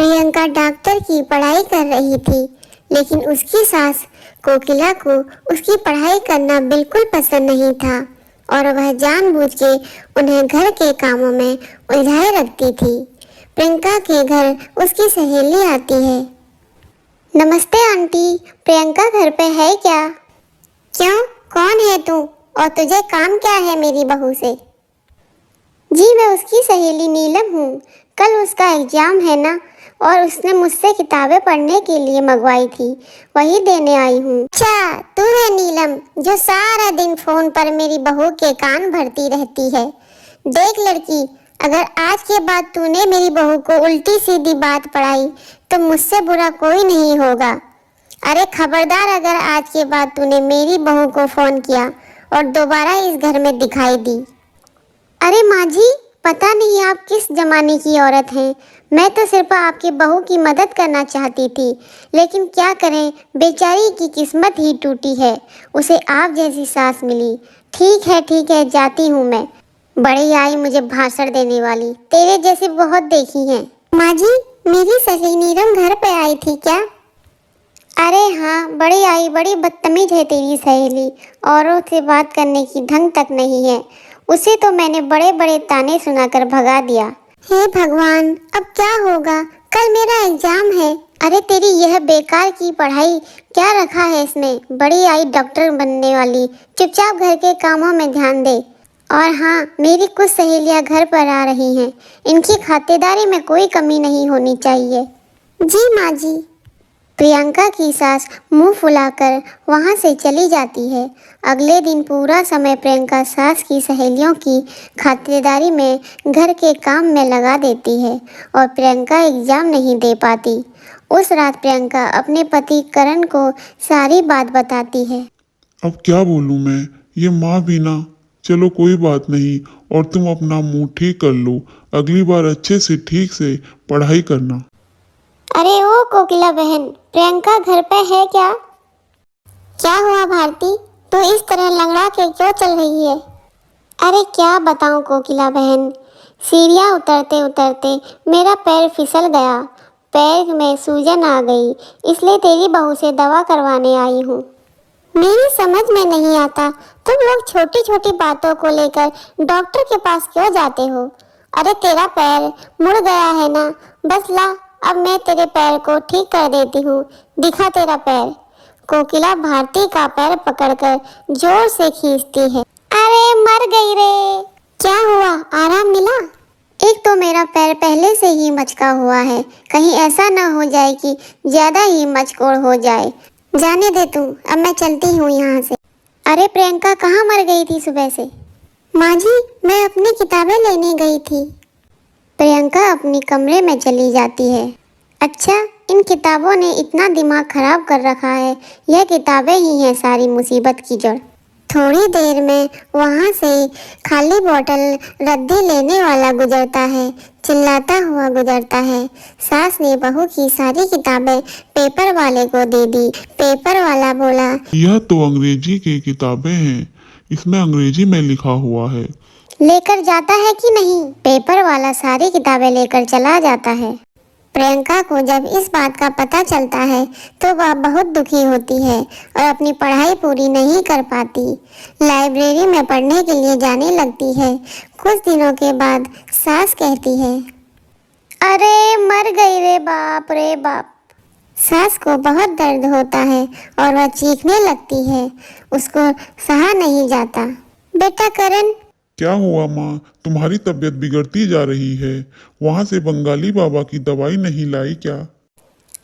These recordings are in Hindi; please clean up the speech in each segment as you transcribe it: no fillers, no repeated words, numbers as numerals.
प्रियंका डॉक्टर की पढ़ाई कर रही थी, लेकिन उसकी सास कोकिला को उसकी पढ़ाई करना बिल्कुल पसंद नहीं था और वह जानबूझ के उन्हें घर के कामों में उलझाए रखती थी। प्रियंका के घर उसकी सहेली आती है। नमस्ते आंटी, प्रियंका घर पे है क्या? क्यों, कौन है तू और तुझे काम क्या है मेरी बहू से? जी मैं उसकी सहेली नीलम हूँ। कल उसका एग्जाम है ना, और उसने मुझसे किताबें पढ़ने के लिए मंगवाई थी, वही देने आई हूँ। अच्छा, तू है नीलम जो सारा दिन फोन पर मेरी बहू के कान भरती रहती है। देख लड़की, अगर आज के बाद तूने मेरी बहू को उल्टी सीधी बात पढ़ाई तो मुझसे बुरा कोई नहीं होगा। अरे खबरदार, अगर आज के बाद तूने मेरी बहू को फोन किया और दोबारा इस घर में दिखाई दी। अरे माँ जी, पता नहीं आप किस जमाने की औरत हैं। मैं तो सिर्फ आपकी बहू की मदद करना चाहती थी, लेकिन क्या करें, बेचारी की किस्मत ही टूटी है, उसे आप जैसी सास मिली। ठीक है, जाती हूँ मैं। बड़ी आई मुझे भाषण देने वाली, तेरे जैसी बहुत देखी हैं। माँ जी, मेरी सहेली नीलम घर पे आई थी क्या? अरे हाँ, बड़ी आई, बड़ी बदतमीज है तेरी सहेली, औरों से बात करने की ढंग तक नहीं है। उसे तो मैंने बड़े बड़े ताने सुनाकर भगा दिया। हे भगवान, अब क्या होगा? कल मेरा एग्जाम है। अरे तेरी यह बेकार की पढ़ाई, क्या रखा है इसमें? बड़ी आई डॉक्टर बनने वाली, चुपचाप घर के कामों में ध्यान दे। और हाँ, मेरी कुछ सहेलियां घर पर आ रही हैं, इनकी खातिरदारी में कोई कमी नहीं होनी चाहिए। जी माँ जी। प्रियंका की सास मुंह फुलाकर वहां से चली जाती है। अगले दिन पूरा समय प्रियंका सास की सहेलियों की खातिरदारी में घर के काम में लगा देती है और प्रियंका एग्जाम नहीं दे पाती। उस रात प्रियंका अपने पति करण को सारी बात बताती है। अब क्या बोलूं मैं, ये माँ भी ना। चलो कोई बात नहीं, और तुम अपना मुंह ठीक कर लो, अगली बार अच्छे से ठीक से पढ़ाई करना। अरे ओ कोकिला बहन, प्रियंका घर पे है क्या? क्या हुआ भारती, तू इस तरह लंगड़ा के क्यों चल रही है? अरे क्या बताऊं कोकिला बहन, सीढ़ियाँ उतरते उतरते मेरा पैर फिसल गया, पैर में सूजन आ गई, इसलिए तेरी बहू से दवा करवाने आई हूँ। मेरी समझ में नहीं आता, तुम लोग छोटी छोटी बातों को लेकर डॉक्टर के पास क्यों जाते हो? अरे तेरा पैर मुड़ गया है ना, बस ला, अब मैं तेरे पैर को ठीक कर देती हूँ, दिखा तेरा पैर। कोकिला भारती का पैर पकड़कर जोर से खींचती है। अरे मर गई रे। क्या हुआ, आराम मिला? एक तो मेरा पैर पहले से ही मचका हुआ है, कहीं ऐसा ना हो जाए कि ज्यादा ही मचकोड़ हो जाए। जाने दे तू, अब मैं चलती हूँ यहाँ से। अरे प्रियंका कहाँ मर गई थी सुबह से? माँ जी, मैं अपनी किताबें लेने गई थी। प्रियंका अपनी कमरे में चली जाती है। अच्छा, इन किताबों ने इतना दिमाग खराब कर रखा है, यह किताबें ही हैं सारी मुसीबत की जड़। थोड़ी देर में वहाँ से खाली बोतल रद्दी लेने वाला गुजरता है, चिल्लाता हुआ गुजरता है। सास ने बहू की सारी किताबें पेपर वाले को दे दी। पेपर वाला बोला, यह तो अंग्रेजी की किताबें हैं, इसमें अंग्रेजी में लिखा हुआ है। लेकर जाता है कि नहीं? पेपर वाला सारी किताबें लेकर चला जाता है। प्रियंका को जब इस बात का पता चलता है तो वह बहुत दुखी होती है और अपनी पढ़ाई पूरी नहीं कर पाती। लाइब्रेरी में पढ़ने के लिए जाने लगती है। कुछ दिनों के बाद सास कहती है, अरे मर गई रे बाप रे बाप। सास को बहुत दर्द होता है और वह चीखने लगती है, उसको सहा नहीं जाता। बेटा करण। क्या हुआ माँ, तुम्हारी तबीयत बिगड़ती जा रही है, वहाँ से बंगाली बाबा की दवाई नहीं लाई क्या?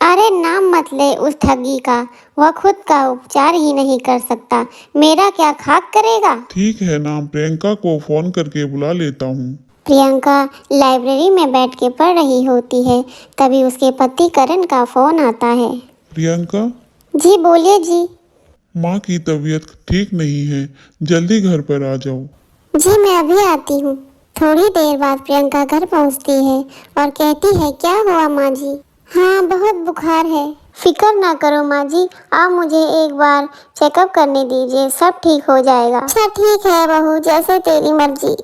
अरे नाम मत ले उस ठगी का, वह खुद का उपचार ही नहीं कर सकता, मेरा क्या खाक करेगा? ठीक है ना, प्रियंका को फोन करके बुला लेता हूँ। प्रियंका लाइब्रेरी में बैठ के पढ़ रही होती है, तभी उसके पति करण का फोन आता है। प्रियंका। जी बोलिए जी। माँ की तबीयत ठीक नहीं है, जल्दी घर पर आ जाओ। जी मैं अभी आती हूँ। थोड़ी देर बाद प्रियंका घर पहुँचती है और कहती है, क्या हुआ माँ जी? हाँ बहुत बुखार है। फिक्र ना करो माँ जी, आप मुझे एक बार चेकअप करने दीजिए, सब ठीक हो जाएगा। अच्छा ठीक है बहू, जैसे तेरी मर्जी।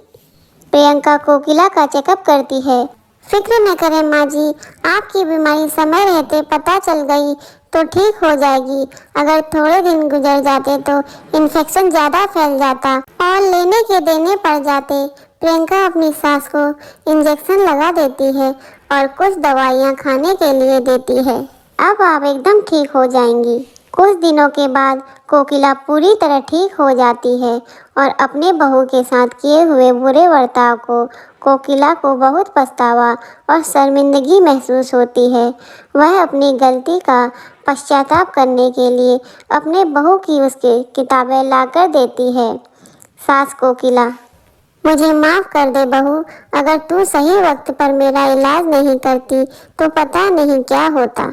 प्रियंका कोकिला का चेकअप करती है। फिक्र न करें माँ जी, आपकी बीमारी समय रहते पता चल गई तो ठीक हो जाएगी। अगर थोड़े दिन गुजर जाते तो इन्फेक्शन ज्यादा फैल जाता और लेने के देने पड़ जाते। प्रियंका अपनी सास को इंजेक्शन लगा देती है और कुछ दवाइयाँ खाने के लिए देती है। अब आप एकदम ठीक हो जाएंगी। कुछ दिनों के बाद कोकिला पूरी तरह ठीक हो जाती है और अपने बहू के साथ किए हुए बुरे बर्ताव को कोकिला को बहुत पछतावा और शर्मिंदगी महसूस होती है। वह अपनी गलती का पश्चाताप करने के लिए अपने बहू की उसके किताबें लाकर देती है। सास कोकिला, मुझे माफ़ कर दे बहू, अगर तू सही वक्त पर मेरा इलाज नहीं करती तो पता नहीं क्या होता।